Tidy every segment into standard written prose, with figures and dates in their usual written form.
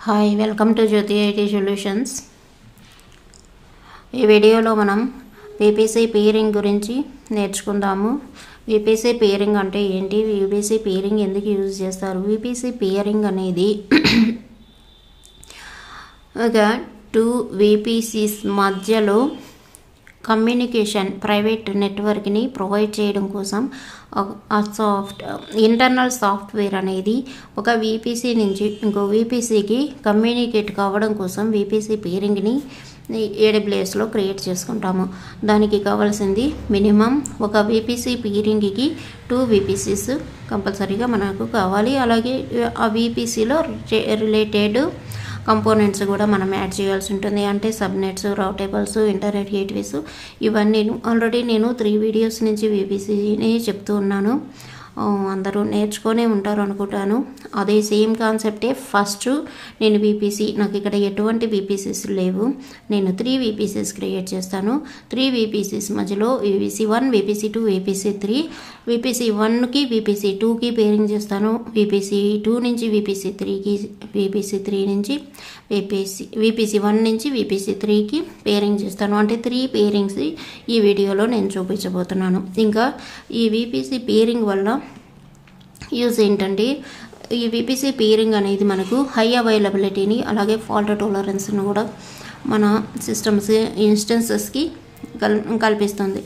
Hi welcome to Jyoti IT solutions. ఈ వీడియోలో మనం విపిసి పీరింగ్ గురించి నేర్చుకుందాము. విపిసి పీరింగ్ అంటే ఏంటి, విపిసి పీరింగ్ ఎందుకు యూజ్ చేస్తారు? విపిసి పీరింగ్ అనేది ఒక 2 విపిసిస్ మధ్యలో కమ్యూనికేషన్ ప్రైవేట్ నెట్వర్క్ని ప్రొవైడ్ చేయడం కోసం ఇంటర్నల్ సాఫ్ట్వేర్ అనేది ఒక విపిసి నుంచి ఇంకో విపిసికి కమ్యూనికేట్ కావడం కోసం విపిసి పీరింగ్ని AWSలో క్రియేట్ చేసుకుంటాము. దానికి కావాల్సింది మినిమం ఒక విపిసి పీరింగ్కి 2 విపిసిస్ కంపల్సరీగా మనకు కావాలి. అలాగే ఆ విపిసిలో రిలేటెడ్ కంపోనెంట్స్ కూడా మనం యాడ్ చేయాల్సి ఉంటుంది. అంటే సబ్నెట్స్, రౌటేబుల్స్, ఇంటర్నెట్ గేట్వేస్, ఇవన్నీ ఆల్రెడీ నేను 3 వీడియోస్ నుంచి విపిసిని చెప్తూ ఉన్నాను. అందరూ నేర్చుకొనే ఉంటారు అనుకుంటాను. అదే సేమ్ కాన్సెప్టే. ఫస్ట్ నేను విపిసి, నాకు ఇక్కడ ఎటువంటి విపిసిస్ లేవు, నేను 3 విపిసిస్ క్రియేట్ చేస్తాను. 3 విపిసిస్ మధ్యలో విపిసి 1, విపిసి 2, విపిసి 3, విపిసి 1కి విపిసి 2కి పేరింగ్ చేస్తాను. విపిసి 2 నుంచి విపిసి 3కి, విపిసి 3 నుంచి విపిసి 1 నుంచి విపిసి 3కి పేరింగ్ చేస్తాను. అంటే 3 పేరింగ్స్ ఈ వీడియోలో నేను చూపించబోతున్నాను. ఇంకా ఈ విపిసి పేరింగ్ వల్ల యూజ్ ఏంటంటే, ఈ విపిసి పీరింగ్ అనేది మనకు హై అవైలబిలిటీని అలాగే ఫాల్ట్ టాలరెన్స్ను కూడా మన సిస్టమ్స్ ఇన్స్టెన్సెస్కి కల్పిస్తుంది.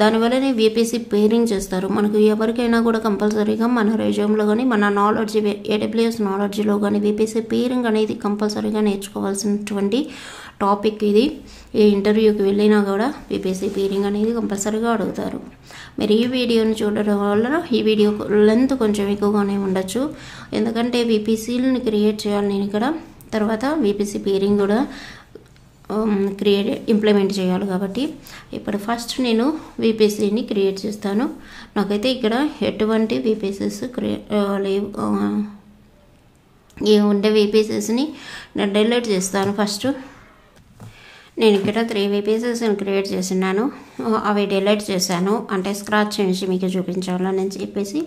దానివల్లనే విపిసి పీరింగ్ చేస్తారు. మనకు ఎవరికైనా కూడా కంపల్సరీగా మన రెజ్యూమ్లో కానీ మన నాలెడ్జ్ AWS నాలెడ్జ్లో కానీ విపిసి పీరింగ్ అనేది కంపల్సరీగా నేర్చుకోవాల్సినటువంటి టాపిక్ ఇది. ఈ ఇంటర్వ్యూకి వెళ్ళినా కూడా విపిసి పీరింగ్ అనేది కంపల్సరీగా అడుగుతారు. మీరు ఈ వీడియోని చూడడం వల్ల ఈ వీడియో లెంత్ కొంచెం ఎక్కువగానే ఉండొచ్చు, ఎందుకంటే విపిసిని క్రియేట్ చేయాలి నేను ఇక్కడ. తర్వాత విపిసి పీరింగ్ కూడా ఇంప్లిమెంట్ చేయాలి కాబట్టి ఇప్పుడు ఫస్ట్ నేను విపిసిని క్రియేట్ చేస్తాను. నాకైతే ఇక్కడ ఎటువంటి విపిసిస్ లేవు. ఈ ఉండే విపిసిస్ని నేను డిలీట్ చేస్తాను. ఫస్ట్ నేను ఇక్కడ 3 విపిసిస్ని క్రియేట్ చేసినాను, అవి డిలీట్ చేశాను. అంటే స్క్రాచ్ చేసి మీకు చూపించాలని చెప్పేసి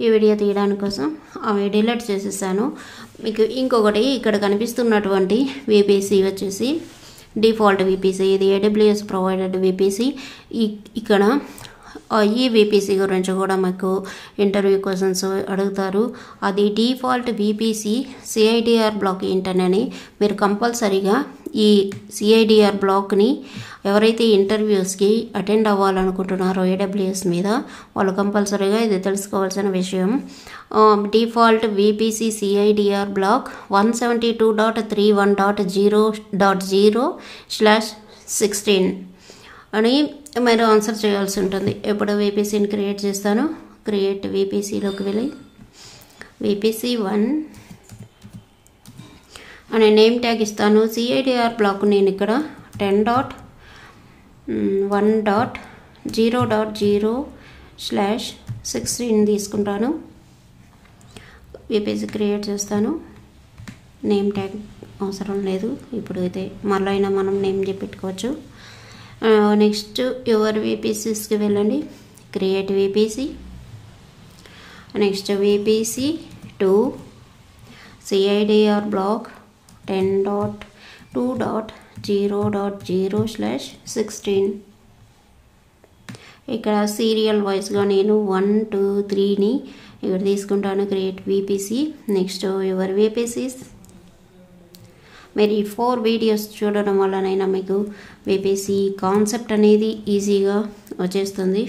ఈ వీడియో తీయడానికి కోసం అవి డిలీట్ చేసేసాను. మీకు ఇంకొకటి ఇక్కడ కనిపిస్తున్నటువంటి విపిసి వచ్చేసి డిఫాల్ట్ విపిసి, ఇది AWS ప్రొవైడెడ్ విపిసి. ఇక్కడ ఈ విపిసి గురించి కూడా మీకు ఇంటర్వ్యూ క్వశ్చన్స్ అడుగుతారు. అది డిఫాల్ట్ విపిసి CIDR బ్లాక్ ఏంటనని మీరు కంపల్సరీగా ఈ CIDR బ్లాక్ని ఎవరైతే ఇంటర్వ్యూస్కి అటెండ్ అవ్వాలనుకుంటున్నారో AWS మీద, వాళ్ళు కంపల్సరీగా ఇది తెలుసుకోవాల్సిన విషయం. డిఫాల్ట్ విపిసి CIDR బ్లాక్ 172.31.0.0/16 అని మీరు ఆన్సర్ చేయాల్సి ఉంటుంది. ఎప్పుడు విపిసిని క్రియేట్ చేస్తాను, క్రియేట్ విపిసిలోకి వెళ్ళి విపిసి 1 అనే నేమ్ ట్యాగ్ ఇస్తాను. CIDR బ్లాక్ నేను ఇక్కడ 10.1.0.0/16 తీసుకుంటాను. విపిసి క్రియేట్ చేస్తాను. నేమ్ ట్యాగ్ అవసరం లేదు, ఇప్పుడు అయితే మళ్ళీ అయినా మనం నేమ్ పెట్టుకోవచ్చు. నెక్స్ట్ యువర్ విపిసిస్కి వెళ్ళండి, create VPC. Next VPC 2 CIDR block 10.2.0.0/16. ఇక్కడ సీరియల్ వైజ్గా నేను 1, 2, 3ని ఇక్కడ తీసుకుంటాను. Create VPC. Next your VPCs. మీరు ఈ 4 వీడియోస్ చూడడం వల్లనైనా మీకు విపిసి కాన్సెప్ట్ అనేది ఈజీగా వచ్చేస్తుంది.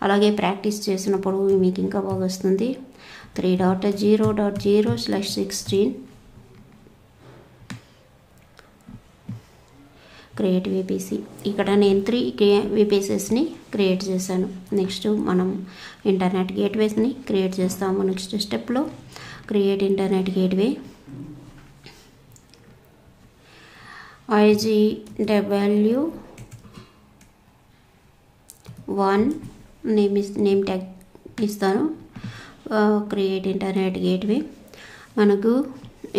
అలాగే ప్రాక్టీస్ చేసినప్పుడు మీకు ఇంకా బాగా వస్తుంది. 3.0.0/16 క్రియేట్ విపిసి. ఇక్కడ నేను 3 విపిసిస్ని క్రియేట్ చేశాను. నెక్స్ట్ మనం ఇంటర్నెట్ గేట్వేస్ని క్రియేట్ చేస్తాము. నెక్స్ట్ స్టెప్లో create internet gateway. IGW1 name tag ఇస్తాను. Create internet gateway. మనకు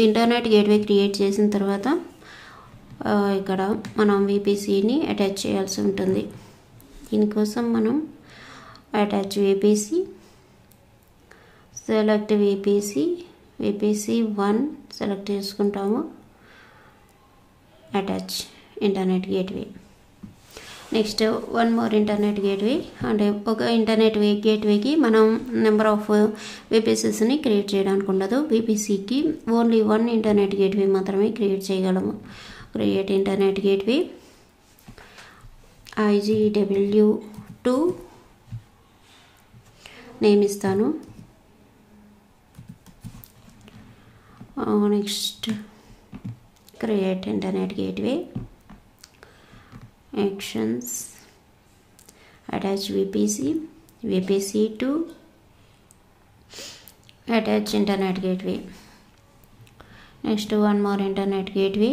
ఇంటర్నెట్ గేట్వే క్రియేట్ చేసిన తర్వాత ఇక్కడ మనం విపిసిని అటాచ్ చేయాల్సి ఉంటుంది. దీనికోసం మనం attach VPC, select VPC, VPC1 select చేసుకుంటాము. Attach internet gateway. Next one more internet gateway, అంటే ఒక ఇంటర్నెట్ గేట్వేకి మనం నెంబర్ ఆఫ్ VPCస్ని క్రియేట్ చేయడానికి ఉండదు. VPCకి ఓన్లీ వన్ ఇంటర్నెట్ గేట్వే మాత్రమే క్రియేట్ చేయగలము. Create internet gateway IGW2 name ఇస్తాను. Next create internet gateway, actions, attach VPC2, attach internet gateway. Next one more internet gateway,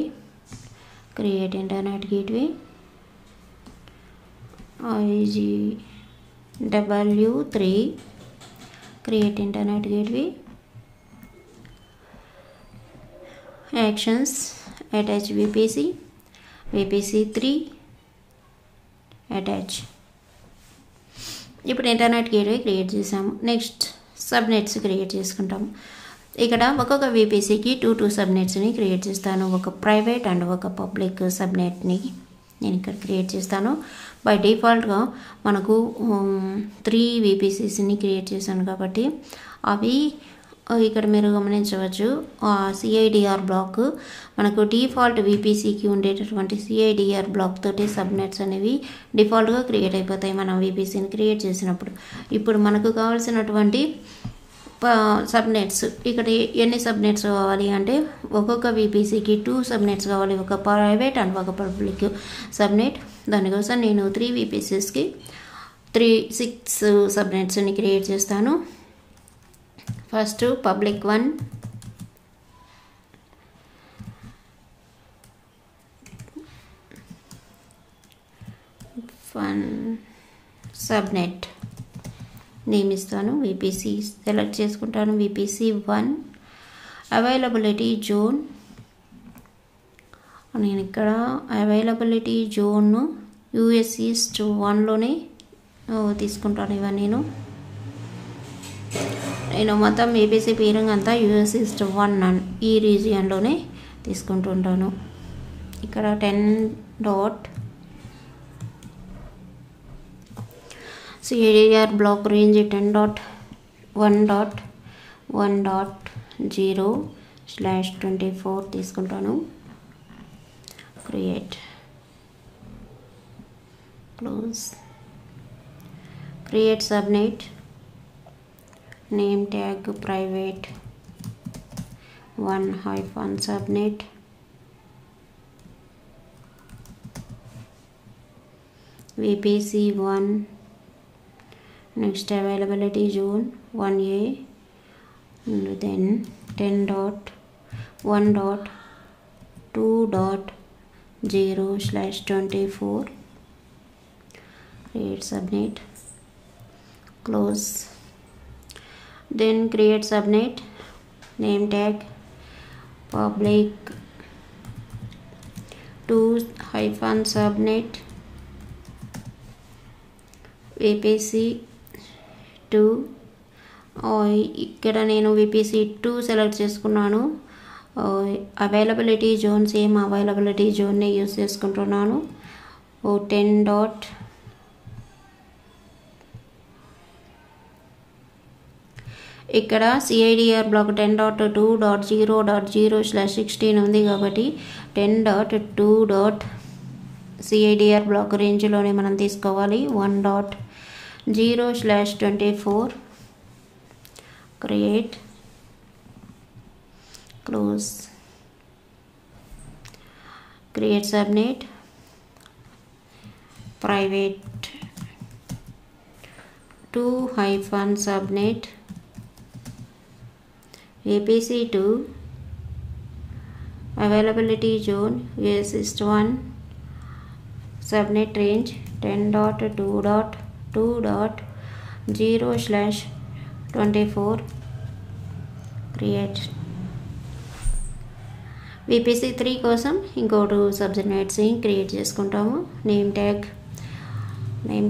create internet gateway IGW3, create internet gateway, actions, attach VPC3, attach. ఇప్పుడు internet gateway create చేసాము. Next subnets create చేసుకుంటాము. ఇక్కడ ఒక్కొక్క VPCకి 2 సబ్నెట్స్ని create చేస్తాను. ఒక private and ఒక పబ్లిక్ సబ్నెట్ని నేను ఇక్కడ క్రియేట్ చేస్తాను. బై డిఫాల్ట్గా మనకు 3 VPCస్ని క్రియేట్ చేశాను కాబట్టి అవి ఇక్కడ మీరు గమనించవచ్చు. CIDR బ్లాక్ మనకు డిఫాల్ట్ VPCకి ఉండేటటువంటి CIDR బ్లాక్ తోటి సబ్నెట్స్ అనేవి డిఫాల్ట్గా క్రియేట్ అయిపోతాయి మనం VPCని క్రియేట్ చేసినప్పుడు. ఇప్పుడు మనకు కావాల్సినటువంటి సబ్నెట్స్, ఇక్కడ ఎన్ని సబ్నెట్స్ కావాలి అంటే ఒక్కొక్క VPCకి 2 సబ్నెట్స్ కావాలి, ఒక ప్రైవేట్ అండ్ ఒక పబ్లిక్ సబ్నెట్. దానికోసం నేను 3 VPCస్కి 6 సబ్నెట్స్ని క్రియేట్ చేస్తాను. ఫస్ట్ పబ్లిక్ 1, సబ్నెట్ నేమ్ ఇస్తాను. VPC సెలెక్ట్ చేసుకుంటాను. VPC1 అవైలబిలిటీ జోన్, నేను ఇక్కడ అవైలబిలిటీ జోన్ US East 1లోనే తీసుకుంటాను. ఇవన్నీ నేను మొత్తం VPC పేరింగ్ అంతా US East 1 ఈ రీజియన్లోనే తీసుకుంటుంటాను. ఇక్కడ 10. CIDR బ్లాక్ రేంజ్ 10.1.1.0/24 తీసుకుంటాను. Create, close. Create subnet, name tag private 1-subnet, VPC1. Next availability zone 1A, and then 10.1.2.0/24. Create subnet, close. Then create subnet, name tag public 2-subnet, VPC2. ఇక్కడ నేను VPC2 select చేసుకున్నాను. Availability zone same availability జోన్ని use చేసుకుంటున్నాను. 10. ఇక్కడ CIDR block 10.2.0.0/16 ఉంది కాబట్టి 10.2. CIDR black రేంజ్లోనే మనం తీసుకోవాలి. 1.0/24. Create, close. Create subnet private 2-subnet, VPC2 availability zone US East 1, subnet range 10.2.2.0/24. Create. VPC3 కోసం ఇంకో 2 సబ్నెట్స్ని క్రియేట్ చేసుకుంటాము. నేమ్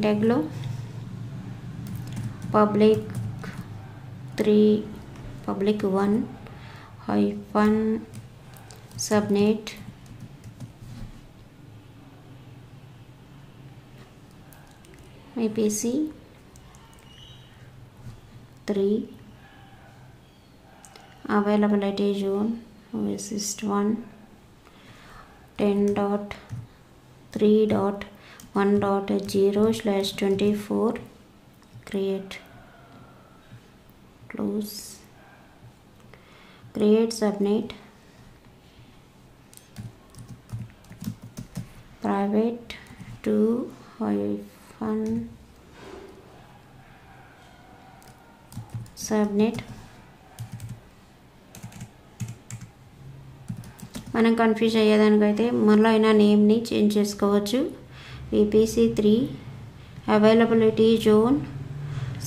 ట్యాగ్లో public 3, public 1, hyphen subnet VPC 3 availability zone resist 1 10.3.1.0/24 create close create subnet private to hyphen subnet మనం confuse అయ్యేదానికైతే మళ్ళీ అయినా నేమ్ని చేంజ్ చేసుకోవచ్చు. VPC 3 availability zone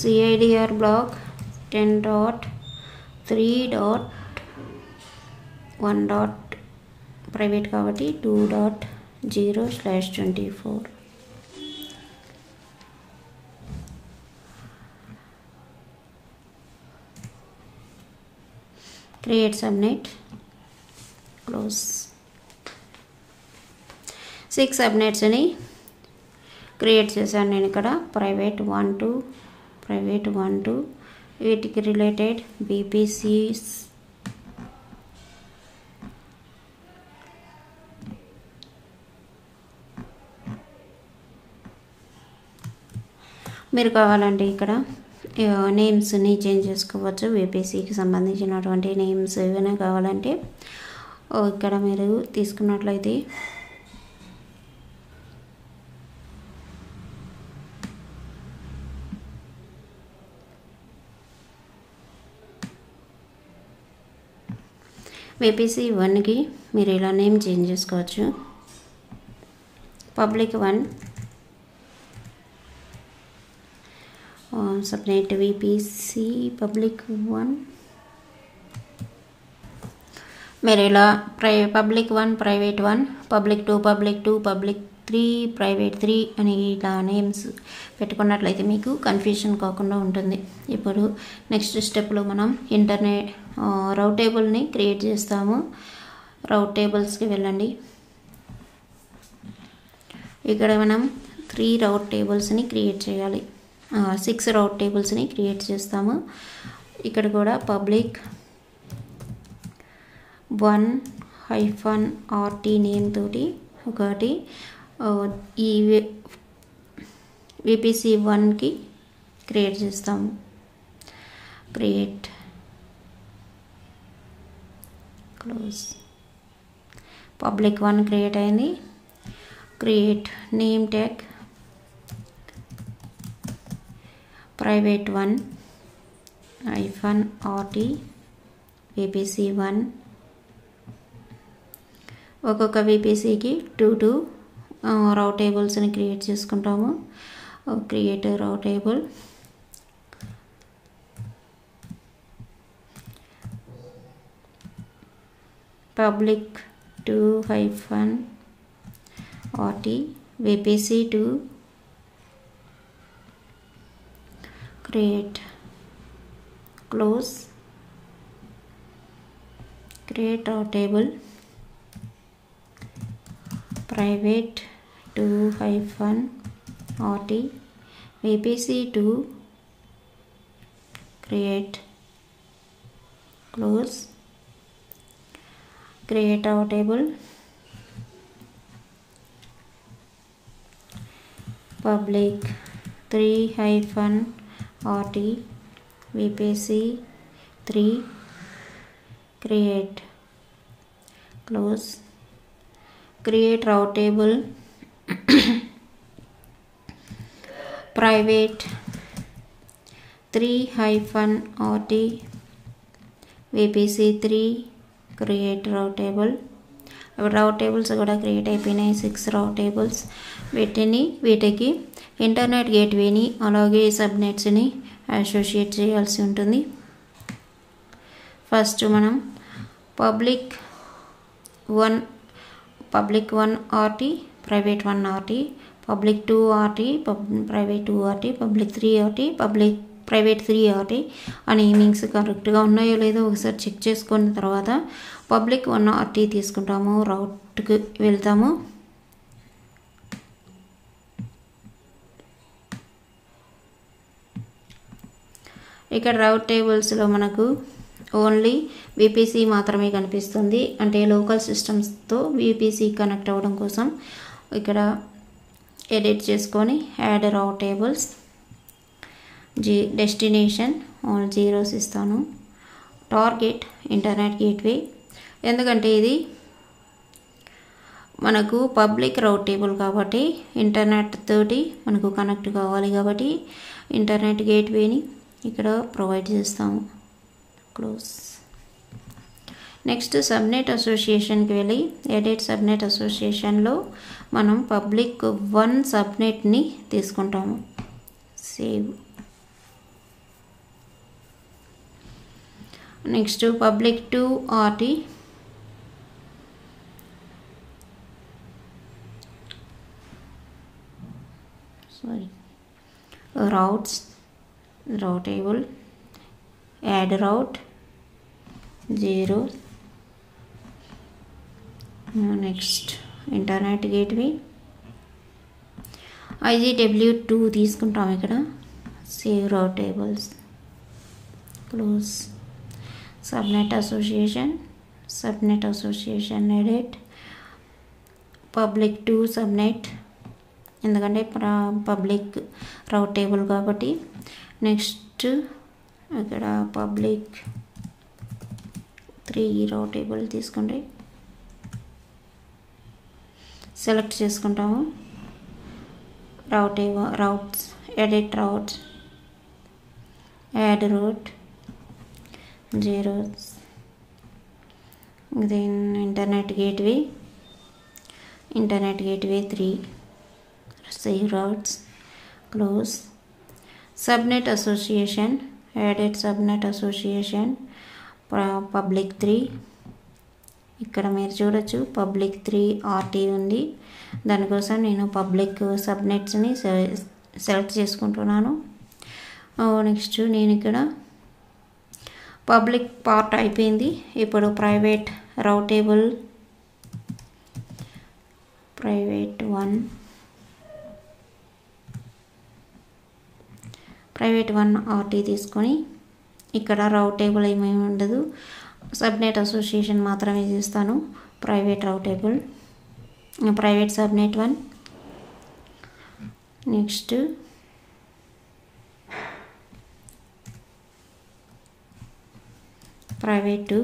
CIDR block 10.3.1. Private కాబట్టి 2.0/24. క్రియేట్ సబ్నెట్ క్లోజ్ 6 సబ్నెట్స్ని క్రియేట్ చేశాను నేను ఇక్కడ. ప్రైవేట్ 1 2 ప్రైవేట్ 1 2 వీటికి రిలేటెడ్ VPCs మీరు కావాలంటే ఇక్కడ నేమ్స్ని చేంజ్ చేసుకోవచ్చు. VPCకి సంబంధించినటువంటి నేమ్స్ ఏమైనా కావాలంటే ఇక్కడ మీరు తీసుకున్నట్లయితే VPC 1కి మీరు ఇలా నేమ్ చేంజ్ చేసుకోవచ్చు. పబ్లిక్ 1 సబ్నెట్ VPC పబ్లిక్ 1 మీరు ఇలా public 1 private 1 public 2 public 3 private 3 అని ఇలా నేమ్స్ పెట్టుకున్నట్లయితే మీకు కన్ఫ్యూషన్ కాకుండా ఉంటుంది. ఇప్పుడు నెక్స్ట్ స్టెప్లో మనం ఇంటర్నెట్ రౌట్ టేబుల్ని క్రియేట్ చేస్తాము. రౌట్ టేబుల్స్కి వెళ్ళండి. ఇక్కడ మనం 3 రౌట్ టేబుల్స్ని క్రియేట్ చేయాలి. 6 రౌట్ టేబుల్స్ని క్రియేట్ చేస్తాము. ఇక్కడ కూడా పబ్లిక్ 1-RT నేమ్ తోటి ఒకటి ఈ VPC 1కి క్రియేట్ చేస్తాము. క్రియేట్ క్లోజ్ పబ్లిక్ 1 క్రియేట్ అయింది. Create name tag private 1-RT VPC 1 ఒక్కొక్క VPCకి 2 రౌట్ టేబుల్స్ని క్రియేట్ చేసుకుంటాము. క్రియేట్ రౌట్ table public 2-RT VPC 2 create close create route table private 2-RT VPC 2 create close create route table public 3-RT VPC 3 create close create route table private 3-RT VPC 3 create route table. రౌట్ tables కూడా create అయిపోయినాయి. 6 రౌట్ tables. వీటికి internet గేట్వేని అలాగే సబ్నెట్స్ని associate చేయాల్సి ఉంటుంది. First మనం public 1-RT private 1-RT public 2-RT private 2-RT public 3-RT private 3 RT ఆ namings కరెక్ట్గా ఉన్నాయో లేదో ఒకసారి చెక్ చేసుకున్న తర్వాత పబ్లిక్ 1 RT తీసుకుంటాము. రౌట్కి వెళ్తాము. ఇక్కడ రౌట్ టేబుల్స్లో మనకు ఓన్లీ VPC మాత్రమే కనిపిస్తుంది. అంటే లోకల్ సిస్టమ్స్తో VPC కనెక్ట్ అవ్వడం కోసం ఇక్కడ ఎడిట్ చేసుకొని యాడ్ రౌట్ టేబుల్స్ డెస్టినేషన్ ఆల్ జీరోస్ ఇస్తాను. టార్గెట్ ఇంటర్నెట్ గేట్వే, ఎందుకంటే ఇది మనకు పబ్లిక్ రౌట్ టేబుల్ కాబట్టి ఇంటర్నెట్ తోటి మనకు కనెక్ట్ కావాలి కాబట్టి ఇంటర్నెట్ గేట్వేని ఇక్కడ ప్రొవైడ్ చేస్తాము. క్లోజ్. నెక్స్ట్ సబ్నెట్ అసోసియేషన్కి వెళ్ళి ఎడిట్ సబ్నెట్ అసోసియేషన్లో మనం పబ్లిక్ 1 సబ్నెట్ని తీసుకుంటాము. Save. Next public 2 RT, routes, route table, add route 0. Next internet gateway IGW2 తీసుకుంటాం. ఇక్కడ save route tables. Close. Subnet association edit public 2 subnet, ఎందుకంటే పబ్లిక్ రౌట్ టేబుల్ కాబట్టి. Next ఇక్కడ పబ్లిక్ 3 రౌట్ టేబుల్ తీసుకోండి. సెలెక్ట్ చేసుకుంటాము. Routes edit routes, add route 0. Then internet gateway 3. Save routes. Close. Subnet association added subnet association public 3. ఇక్కడ మీరు చూడొచ్చు public 3 RT ఉంది. దానికోసం నేను పబ్లిక్ సబ్నెట్స్ని సెలెక్ట్ చేసుకుంటున్నాను. నెక్స్ట్ నేను ఇక్కడ పబ్లిక్ పార్ట్ అయిపోయింది. ఇప్పుడు ప్రైవేట్ రౌట్ టేబుల్ ప్రైవేట్ 1 RT తీసుకొని ఇక్కడ రౌట్ టేబుల్ ఏమేమి ఉండదు, సబ్నెట్ అసోసియేషన్ మాత్రమే చేస్తాను. ప్రైవేట్ రౌట్ table private subnet 1. Next private 2.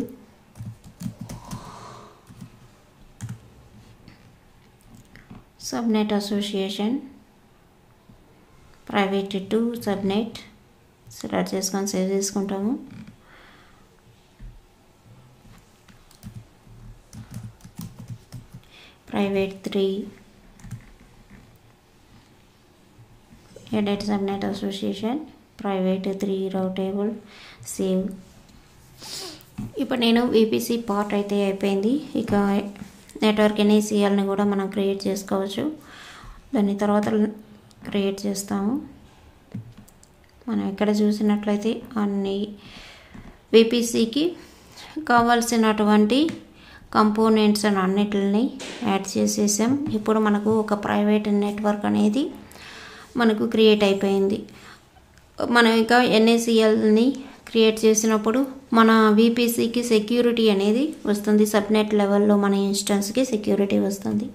Subnet association private 2 subnet select చేసుకొని సేవ్ చేసుకుంటాము. Private 3 edit subnet association private 3 route table save. ఇప్పుడు నేను VPC పార్ట్ అయితే అయిపోయింది. ఇక నెట్వర్క్ NACLని కూడా మనం క్రియేట్ చేసుకోవచ్చు. దాని తర్వాత క్రియేట్ చేస్తాము. మనం ఇక్కడ చూసినట్లయితే అన్ని VPCకి కావాల్సినటువంటి కంపోనెంట్స్ అన్నిటిని యాడ్ చేసేసాం. ఇప్పుడు మనకు ఒక ప్రైవేట్ నెట్వర్క్ అనేది మనకు క్రియేట్ అయిపోయింది. మనం ఇక NACLని క్రియేట్ చేసినప్పుడు మన VPCకి సెక్యూరిటీ అనేది వస్తుంది. సబ్నెట్ లెవెల్లో మన ఇన్స్టెన్స్కి సెక్యూరిటీ వస్తుంది.